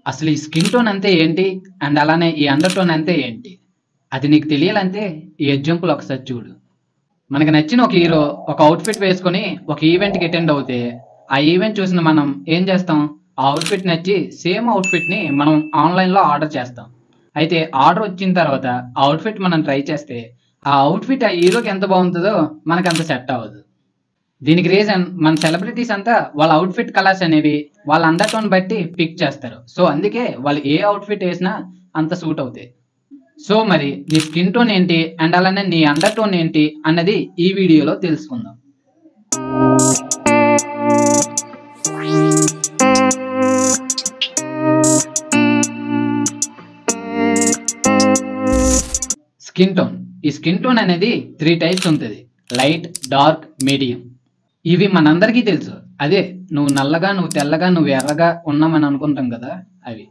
అసలు ఈ skin tone అంటే ఏంటి? అండ్ అలానే ఈ అండర్ టోన్ అంటే ఏంటి? అది నీకు తెలియాలంటే ఈ ఎగ్జాంపుల్ ఒకసారి చూడు. మనకు నచ్చిన ఒక హీరో ఒక అవుట్‌ఫిట్ వేసుకొని ఒక ఈవెంట్‌కి అటెండ్ అవుతే, ఆ ఈవెంట్ చూసిన మనం ఏం చేస్తాం? ఆ అవుట్‌ఫిట్ నచ్చి సేమ్ అవుట్‌ఫిట్‌ని మనం ఆన్‌లైన్‌లో ఆర్డర్ చేస్తాం. అయితే ఆర్డర్ వచ్చిన తర్వాత ఆ అవుట్‌ఫిట్ మనం ట్రై చేస్తే, ఆ అవుట్‌ఫిట్ ఆ హీరోకి ఎంత బాగుంటదో మనకంత సెట్ అవ్వదు. దీనికి రీజన్ మన సెలబ్రిటీస్ అంతా వాళ్ళ అవుట్‌ఫిట్ కలర్స్ అనేవి వాళ్ళ అండర్ టోన్ బట్టి పిక్ చేస్తారు. సో, అందుకే వాళ్ళు ఏ అవుట్‌ఫిట్ ఏసినా అంత సూట్ అవుతాయి. సో, మరి నీ స్కిన్ టోన్ ఏంటి? అండ్ అలానే నీ అండర్ టోన్ ఏంటి? అన్నది ఈ వీడియోలో తెలుసుకుందాం. Skin tone. ఈ స్కిన్ టోన్ అనేది 3 టైప్స్ ఉంటది. Light, dark, medium. ఇవి మనందరికీ తెలుసు. అదే నువ్వు నల్లగా, నువ్వు తెల్లగా, నువ్వు ఎర్రగా ఉన్నామని అనుకుంటాం కదా! అవి.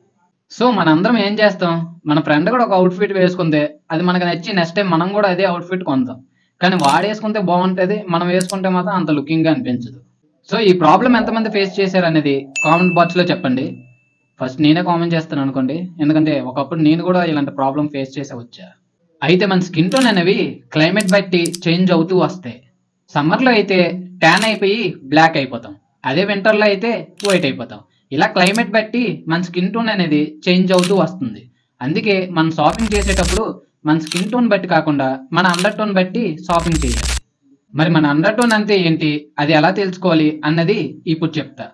సో, మనందరం ఏం చేస్తాం? మన ఫ్రెండ్ కూడా ఒక అవుట్‌ఫిట్ వేసుకుంటే, అది మనకు నచ్చి నెక్స్ట్ టైమ్ మనం కూడా అదే అవుట్‌ఫిట్ కొంటాం. కానీ వాడేసుకుంటే బావుంటది. మనం వేసుకుంటే మాత్రం అంత లుకింగ్‌గా అనిపించదు. సో, ఈ ప్రాబ్లమ్ ఎంతమంది ఫేస్ చేశారనేది కామెంట్ బాక్స్‌లో చెప్పండి. ఫస్ట్ నేనే కామెంట్ చేస్తాననుకోండి. ఎందుకంటే ఒకప్పుడు నేను కూడా ఇలాంటి ప్రాబ్లమ్ ఫేస్ చేసే వచ్చా. అయితే మన స్కిన్ టోన్ అనేవి క్లైమేట్ బట్టి చేంజ్ అవుతూ వస్తాయి. సమ్మర్‌లో అయితే టాన్ అయిపోయి బ్లాక్ అయిపోతాం. అదే వింటర్‌లో అయితే వైట్ అయిపోతాం. ఇలా క్లైమేట్ బట్టి మన స్కిన్ టోన్ అనేది చేంజ్ అవుతూ వస్తుంది. అందుకే మనం షాపింగ్ చేసేటప్పుడు మన స్కిన్ టోన్ బట్టి కాకుండా మన అండర్ టోన్ బట్టి షాపింగ్ చేయాలి. మరి మన అండర్ టోన్ అంటే ఏంటి? అది ఎలా తెలుసుకోవాలి అన్నది ఇప్పుడు చెప్తా.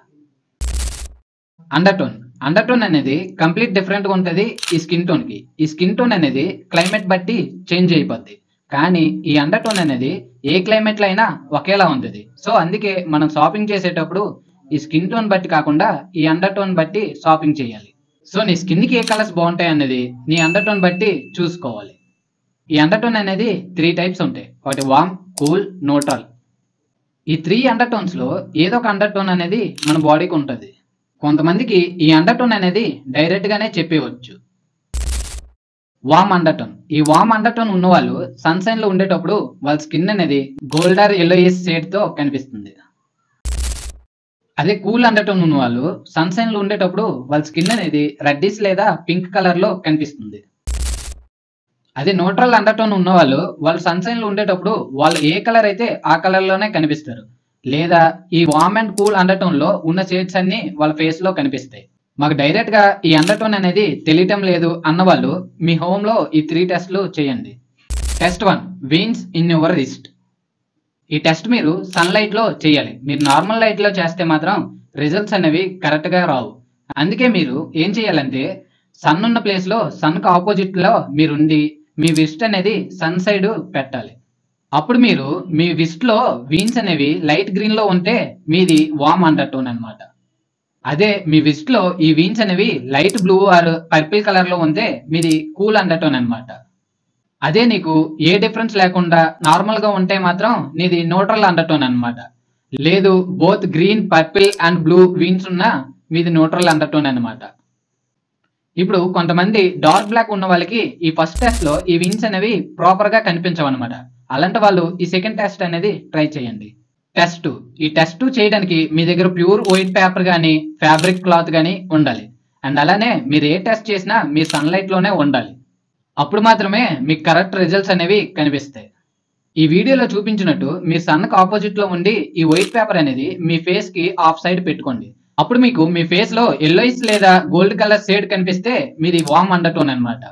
Under tone. అండర్ టోన్ అనేది కంప్లీట్ డిఫరెంట్‌గా ఉంటది ఈ స్కిన్ టోన్‌కి. ఈ స్కిన్ టోన్ అనేది క్లైమేట్ బట్టి చేంజ్ అయిపోద్ది. కానీ ఈ అండర్ టోన్ అనేది ఏ క్లైమేట్‌లో అయినా ఒకేలా ఉంటది. సో, అందుకే మనం షాపింగ్ చేసేటప్పుడు ఈ స్కిన్ టోన్ బట్టి కాకుండా ఈ అండర్ టోన్ బట్టి షాపింగ్ చేయాలి. సో, నీ స్కిన్‌కి ఏ కలర్స్ బావుంటాయన్నది నీ అండర్ టోన్ బట్టి చూసుకోవాలి. ఈ అండర్ టోన్ అనేది 3 టైప్స్ ఉంటాయి. ఒకటి వార్మ్, కూల్, న్యూట్రల్. ఈ 3 అండర్ టోన్స్‌లో ఏదో ఒక అండర్ టోన్ అనేది మన బాడీకి ఉంటది. కొంతమందికి ఈ అండర్ టోన్ అనేది డైరెక్ట్ గానే చెప్పేయవచ్చు. Warm under tone. ఈ వార్మ్ అండర్ టోన్ ఉన్నవాళ్ళు సన్‌షైన్ లో ఉండేటప్పుడు వాళ్ళ స్కిన్ అనేది గోల్డ్ ఆర్ యెల్లోయిష్ షేడ్ తో కనిపిస్తుంది. అదే కూల్ అండర్ టోన్ ఉన్నవాళ్ళు సన్‌షైన్ లో ఉండేటప్పుడు వాళ్ళ స్కిన్ అనేది రెడ్డిష్ లేదా పింక్ కలర్ లో కనిపిస్తుంది. అదే న్యూట్రల్ అండర్ టోన్ ఉన్నవాళ్ళు వాళ్ళు సన్‌షైన్ లో ఉండేటప్పుడు వాళ్ళు ఏ కలర్ అయితే ఆ కలర్ లోనే కనిపిస్తారు. లేదా ఈ warm and cool undertone లో ఉన్న షేడ్స్ అన్ని వాళ్ళ ఫేస్ లో కనిపిస్తాయి. మాకు డైరెక్ట్ గా ఈ అండర్ టోన్ అనేది తెలియటం లేదు అన్నవాళ్ళు మీ హోమ్ లో ఈ 3 టెస్ట్లు చేయండి. Test 1, veins in your wrist. ఈ టెస్ట్ మీరు సన్‌లైట్ లో చేయాలి. మీరు నార్మల్ లైట్ లో చేస్తే మాత్రం రిజల్ట్స్ అనేవి కరెక్ట్ గా రావు. అందుకే మీరు ఏం చేయాలంటే సన్ ఉన్న ప్లేస్ లో సన్ కి ఆపోజిట్ లో మీరుండి మీ విస్ట్ అనేది సన్ సైడ్ పెట్టాలి. అప్పుడు మీరు మీ విస్ట్ లో వీన్స్ అనేవి లైట్ గ్రీన్ లో ఉంటే మీది వార్మ్ అండర్ టోన్ అన్నమాట. అదే మీ విస్ట్ లో ఈ వీన్స్ అనేవి light blue or purple colour లో ఉంటే మీది కూల్ అండర్ టోన్ అన్నమాట. అదే నీకు ఏ డిఫరెన్స్ లేకుండా నార్మల్ గా ఉంటే మాత్రం నీది న్యూట్రల్ అండర్ టోన్ అన్నమాట. లేదు both green, purple and blue veins ఉన్న మీది న్యూట్రల్ అండర్ టోన్ అన్నమాట. ఇప్పుడు కొంతమంది డార్క్ బ్లాక్ ఉన్న వాళ్ళకి ఈ ఫస్ట్ టెస్ట్ లో ఈ విన్స్ అనేవి ప్రాపర్ గా కనిపించవన్నమాట. అలాంటి వాళ్ళు ఈ సెకండ్ టెస్ట్ అనేది ట్రై చేయండి. టెస్ట్ 2. ఈ టెస్ట్ 2 చేయడానికి మీ దగ్గర ప్యూర్ వైట్ పేపర్ గానీ, ఫ్యాబ్రిక్ క్లాత్ గానీ ఉండాలి. అండ్ అలానే మీరు ఏ టెస్ట్ చేసినా మీరు సన్‌లైట్ లోనే ఉండాలి. అప్పుడు మాత్రమే మీకు కరెక్ట్ రిజల్ట్స్ అనేవి కనిపిస్తాయి. ఈ వీడియోలో చూపించినట్టు మీరు సన్‌కి ఆపోజిట్ లో ఉండి ఈ వైట్ పేపర్ అనేది మీ ఫేస్ కి ఆఫ్ సైడ్ పెట్టుకోండి. అప్పుడు మీకు మీ ఫేస్ లో యెల్లోయిష్ లేదా గోల్డ్ కలర్ షేడ్ కనిపిస్తే మీది వార్మ్ అండర్ టోన్ అన్నమాట.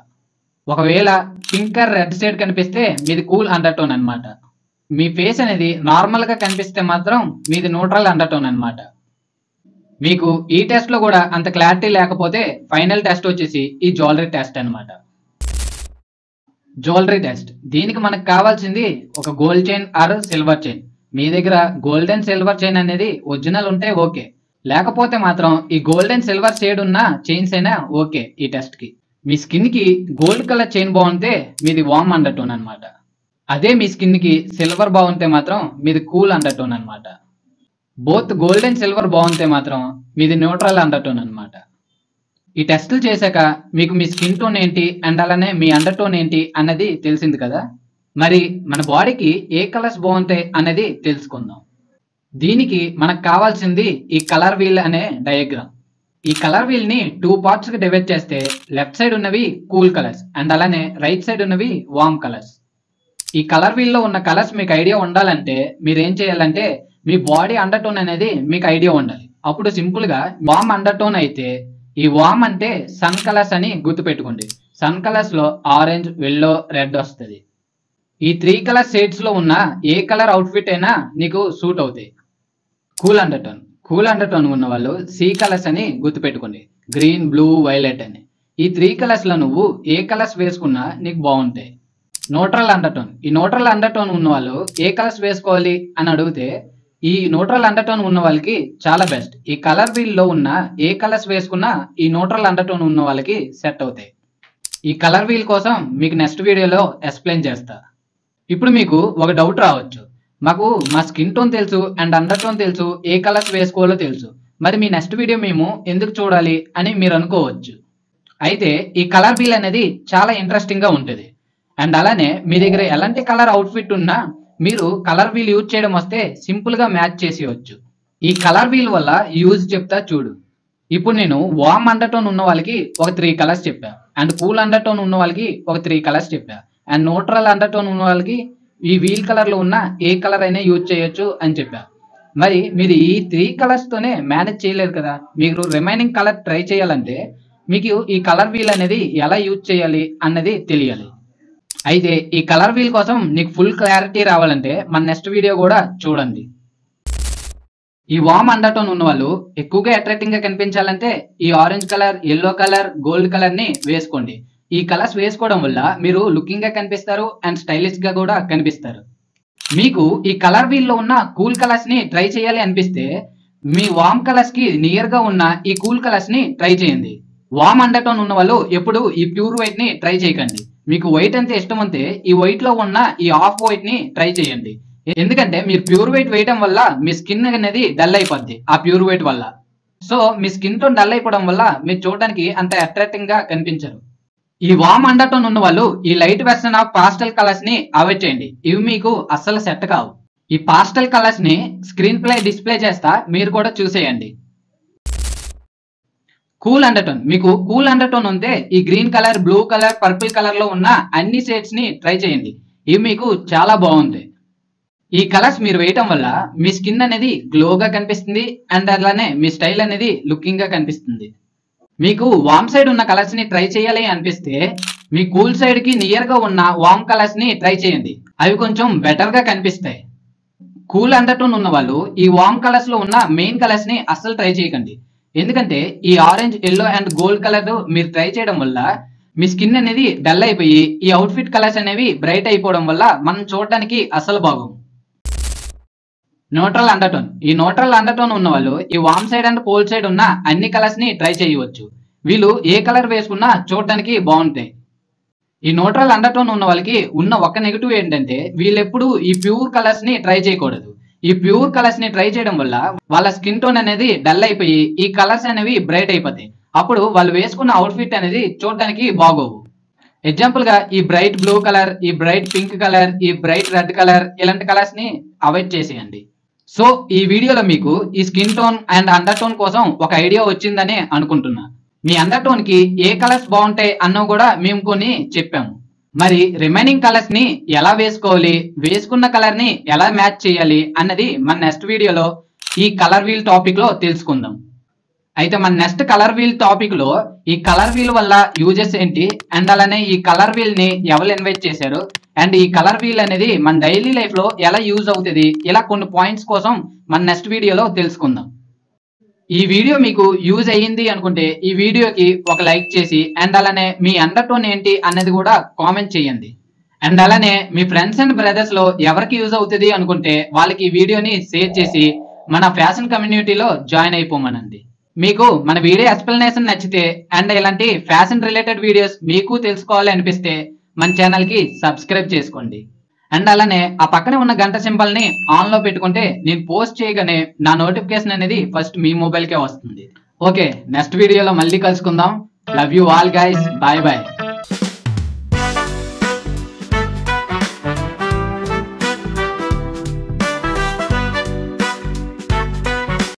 ఒకవేళ పింక్ ఆర్ రెడ్ షేడ్ కనిపిస్తే మీది కూల్ అండర్ టోన్ అన్నమాట. మీ ఫేస్ అనేది నార్మల్ గా కనిపిస్తే మాత్రం మీది న్యూట్రల్ అండర్ టోన్ అన్నమాట. మీకు ఈ టెస్ట్ లో కూడా అంత క్లారిటీ లేకపోతే ఫైనల్ టెస్ట్ వచ్చేసి ఈ జ్యువెలరీ టెస్ట్ అన్నమాట. Jewellery test. దీనికి మనకు కావాల్సింది ఒక gold chain or silver chain. మీ దగ్గర గోల్డ్ అండ్ సిల్వర్ చైన్ అనేది ఒరిజినల్ ఉంటే ఓకే. లేకపోతే మాత్రం ఈ గోల్డ్ అండ్ సిల్వర్ షేడ్ ఉన్న చైన్స్ అయినా ఓకే ఈ టెస్ట్ కి. మీ స్కిన్ కి గోల్డ్ కలర్ చైన్ బాగుంటే మీది వార్మ్ అండర్ టోన్ అన్నమాట. అదే మీ స్కిన్ కి సిల్వర్ బాగుంటే మాత్రం మీది కూల్ అండర్ టోన్ అన్నమాట. బోత్ గోల్డ్ అండ్ సిల్వర్ బాగుంటే మాత్రం మీది న్యూట్రల్ అండర్ టోన్ అన్నమాట. ఈ టెస్టులు చేశాక మీకు మీ స్కిన్ టోన్ ఏంటి అండ్ అలానే మీ అండర్ టోన్ ఏంటి అన్నది తెలిసింది కదా. మరి మన బాడీకి ఏ కలర్స్ బాగుంటాయి అనేది తెలుసుకుందాం. దీనికి మనకు కావాల్సింది ఈ కలర్ వీల్ అనే డయాగ్రామ్. ఈ కలర్ వీల్ ని 2 పార్ట్స్ కి డివైడ్ చేస్తే లెఫ్ట్ సైడ్ ఉన్నవి కూల్ కలర్స్ అండ్ అలానే రైట్ సైడ్ ఉన్నవి వార్మ్ కలర్స్. ఈ కలర్ వీల్ లో ఉన్న కలర్స్ మీకు ఐడియా ఉండాలంటే మీరు ఏం చేయాలంటే మీ బాడీ అండర్ టోన్ అనేది మీకు ఐడియా ఉండాలి. అప్పుడు సింపుల్ గా వార్మ్ అండర్ టోన్ అయితే ఈ వార్మ్ అంటే సన్ కలర్స్ అని గుర్తుపెట్టుకోండి. సన్ కలర్స్ లో ఆరెంజ్, ఎల్లో, రెడ్ వస్తుంది. ఈ 3 కలర్ షేడ్స్ లో ఉన్న ఏ కలర్ అవుట్ఫిట్ అయినా నీకు సూట్ అవుతాయి. కూల్ అండర్ టోన్ ఉన్న వాళ్ళు సి కలర్స్ అని గుర్తుపెట్టుకోండి. గ్రీన్, బ్లూ, వైలెట్ అని. ఈ 3 కలర్స్ లో నువ్వు ఏ కలర్స్ వేసుకున్నా నీకు బాగుంటాయి. న్యూట్రల్ అండర్ టోన్ ఉన్న వాళ్ళు ఏ కలర్స్ వేసుకోవాలి అని అడిగితే ఈ న్యూట్రల్ అండర్ టోన్ ఉన్న వాళ్ళకి చాలా బెస్ట్. ఈ కలర్ వీల్ లో ఉన్న ఏ కలర్స్ వేసుకున్నా ఈ న్యూట్రల్ అండర్ టోన్ ఉన్న వాళ్ళకి సెట్ అవుతాయి. ఈ కలర్ వీల్ కోసం మీకు నెక్స్ట్ వీడియోలో ఎక్స్ప్లెయిన్ చేస్తా. ఇప్పుడు మీకు ఒక డౌట్ రావచ్చు, మాకు మా స్కిన్ టోన్ తెలుసు అండ్ అండర్ టోన్ తెలుసు, ఏ కలర్స్ వేసుకోవాలో తెలుసు, మరి మీ నెక్స్ట్ వీడియో మేము ఎందుకు చూడాలి అని మీరు అనుకోవచ్చు. అయితే ఈ కలర్ వీల్ అనేది చాలా ఇంట్రెస్టింగ్ గా ఉంటుంది. అండ్ అలానే మీ దగ్గర ఎలాంటి కలర్ అవుట్ఫిట్ ఉన్నా మీరు కలర్ వీల్ యూజ్ చేయడం వస్తే సింపుల్ గా మ్యాచ్ చేసేయచ్చు. ఈ కలర్ వీల్ వల్ల యూజ్ చెప్తా చూడు. ఇప్పుడు నేను వార్మ్ అండర్ టోన్ ఉన్న వాళ్ళకి ఒక 3 కలర్స్ చెప్పా, అండ్ కూల్ అండర్ టోన్ ఉన్న వాళ్ళకి ఒక 3 కలర్స్ చెప్పా, అండ్ న్యూట్రల్ అండర్ టోన్ ఉన్న వాళ్ళకి ఈ వీల్ కలర్ లో ఉన్న ఏ కలర్ అయినా యూజ్ చేయొచ్చు అని చెప్పా. మరి మీరు ఈ 3 కలర్స్ తోనే మేనేజ్ చేయలేరు కదా. మీరు రిమైనింగ్ కలర్ ట్రై చేయాలంటే మీకు ఈ కలర్ వీల్ అనేది ఎలా యూజ్ చేయాలి అన్నది తెలియాలి. అయితే ఈ కలర్ వీల్ కోసం నీకు ఫుల్ క్లారిటీ రావాలంటే మన నెక్స్ట్ వీడియో కూడా చూడండి. ఈ వార్మ్ అండర్ టోన్ ఉన్న వాళ్ళు ఎక్కువగా అట్రాక్టింగ్ గా కనిపించాలంటే ఈ orange colour, yellow colour, gold colour ని వేసుకోండి. ఈ కలర్స్ వేసుకోవడం వల్ల మీరు లుకింగ్ గా కనిపిస్తారు అండ్ స్టైలిష్ గా కూడా కనిపిస్తారు. మీకు ఈ కలర్ వీల్ లో ఉన్న కూల్ కలర్స్ ని ట్రై చేయాలి అనిపిస్తే మీ వార్మ్ కలర్స్ కి నియర్ గా ఉన్న ఈ కూల్ కలర్స్ ని ట్రై చేయండి. వార్మ్ అండర్ టోన్ ఉన్న వాళ్ళు ఎప్పుడు ఈ ప్యూర్ వైట్ ని ట్రై చేయకండి. మీకు వైట్ అంటే ఇష్టం ఉంటే ఈ వైట్ లో ఉన్న ఈ ఆఫ్ వైట్ ని ట్రై చేయండి. ఎందుకంటే మీరు ప్యూర్ వైట్ వేయడం వల్ల మీ స్కిన్ అనేది డల్ అయిపోద్ది ఆ ప్యూర్ వైట్ వల్ల. సో మీ స్కిన్ టోన్ డల్ అయిపోవడం వల్ల మీరు చూడడానికి అంత అట్రాక్టింగ్ గా కనిపించరు. ఈ వార్మ్ అండర్ టోన్ ఉన్న వాళ్ళు ఈ light version of pastel colours ని అవాయిడ్ చేయండి. ఇవి మీకు అస్సలు సెట్ కావు. ఈ పాస్టల్ కలర్స్ ని స్క్రీన్ ప్లే డిస్ప్లే చేస్తా, మీరు కూడా చూసేయండి. కూల్ అండర్ టోన్, మీకు కూల్ అండర్ టోన్ ఉంటే ఈ green colour, blue colour, purple colour లో ఉన్న అన్ని షేడ్స్ ని ట్రై చేయండి. ఇవి మీకు చాలా బాగుంటాయి. ఈ కలర్స్ మీరు వేయటం వల్ల మీ స్కిన్ అనేది గ్లోగా కనిపిస్తుంది అండ్ అలానే మీ స్టైల్ అనేది లుకింగ్ గా కనిపిస్తుంది. మీకు వార్మ్ సైడ్ ఉన్న కలర్స్ ని ట్రై చేయాలి అనిపిస్తే మీ కూల్ సైడ్ కి నియర్ గా ఉన్న వార్మ్ కలర్స్ ని ట్రై చేయండి. అవి కొంచెం బెటర్ గా కనిపిస్తాయి. కూల్ అండర్ టోన్ ఉన్న వాళ్ళు ఈ వార్మ్ కలర్స్ లో ఉన్న మెయిన్ కలర్స్ ని అస్సలు ట్రై చేయకండి. ఎందుకంటే ఈ orange, yellow and gold colour మీరు ట్రై చేయడం వల్ల మీ స్కిన్ అనేది డల్ అయిపోయి ఈ అవుట్ఫిట్ కలర్స్ అనేవి బ్రైట్ అయిపోవడం వల్ల మనం చూడడానికి అస్సలు బాగోం. న్యూట్రల్ అండర్ టోన్, ఈ న్యూట్రల్ అండర్ టోన్ ఉన్న వాళ్ళు ఈ warm side and cold side ఉన్న అన్ని కలర్స్ ని ట్రై చేయవచ్చు. వీళ్ళు ఏ కలర్ వేసుకున్నా చూడడానికి బాగుంటాయి. ఈ న్యూట్రల్ అండర్ టోన్ ఉన్న వాళ్ళకి ఉన్న ఒక నెగిటివ్ ఏంటంటే వీళ్ళెప్పుడు ఈ ప్యూర్ కలర్స్ ని ట్రై చేయకూడదు. ఈ ప్యూర్ కలర్స్ ని ట్రై చేయడం వల్ల వాళ్ళ స్కిన్ టోన్ అనేది డల్ అయిపోయి ఈ కలర్స్ అనేవి బ్రైట్ అయిపోతాయి. అప్పుడు వాళ్ళు వేసుకున్న అవుట్ఫిట్ అనేది చూడడానికి బాగోవు. ఎగ్జాంపుల్ గా ఈ బ్రైట్ బ్లూ కలర్, ఈ బ్రైట్ పింక్ కలర్, ఈ బ్రైట్ రెడ్ కలర్, ఇలాంటి కలర్స్ ని అవాయిడ్ చేసేయండి. సో ఈ వీడియోలో మీకు ఈ skin tone and under tone కోసం ఒక ఐడియా వచ్చిందని అనుకుంటున్నా. మీ అండర్ టోన్ కి ఏ కలర్స్ బాగుంటాయి అన్నో కూడా మేము కొన్ని చెప్పాము. మరి రిమైనింగ్ కలర్స్ ని ఎలా వేసుకోవాలి, వేసుకున్న కలర్ ని ఎలా మ్యాచ్ చేయాలి అన్నది మన నెక్స్ట్ వీడియోలో ఈ కలర్ వీల్ టాపిక్ లో తెలుసుకుందాం. అయితే మన నెక్స్ట్ కలర్ వీల్ టాపిక్ లో ఈ కలర్ వీల్ వల్ల యూజెస్ ఏంటి అండ్ అలానే ఈ కలర్ వీల్ ని ఎవరు ఇన్వైట్ చేశారు అండ్ ఈ కలర్ వీల్ అనేది మన డైలీ లైఫ్ లో ఎలా యూజ్ అవుతుంది, ఇలా కొన్ని పాయింట్స్ కోసం మన నెక్స్ట్ వీడియోలో తెలుసుకుందాం. ఈ వీడియో మీకు యూజ్ అయ్యింది అనుకుంటే ఈ వీడియోకి ఒక లైక్ చేసి అండ్ అలానే మీ అండర్ టోన్ ఏంటి అన్నది కూడా కామెంట్ చేయండి. అండ్ అలానే మీ ఫ్రెండ్స్ అండ్ బ్రదర్స్ లో ఎవరికి యూజ్ అవుతుంది అనుకుంటే వాళ్ళకి ఈ వీడియోని షేర్ చేసి మన ఫ్యాషన్ కమ్యూనిటీలో జాయిన్ అయిపోమనండి. మీకు మన వీడియో ఎక్స్ప్లెనేషన్ నచ్చితే అండ్ ఇలాంటి ఫ్యాషన్ రిలేటెడ్ వీడియోస్ మీకు తెలుసుకోవాలి అనిపిస్తే మన ఛానల్ కి సబ్స్క్రైబ్ చేసుకోండి. అండ్ అలానే ఆ పక్కనే ఉన్న గంట సింబల్ ని ఆన్ లో పెట్టుకుంటే నేను పోస్ట్ చేయగానే నా నోటిఫికేషన్ అనేది ఫస్ట్ మీ మొబైల్ కే వస్తుంది. ఓకే, నెక్స్ట్ వీడియోలో మళ్ళీ కలుసుకుందాం. Love you all guys, bye bye.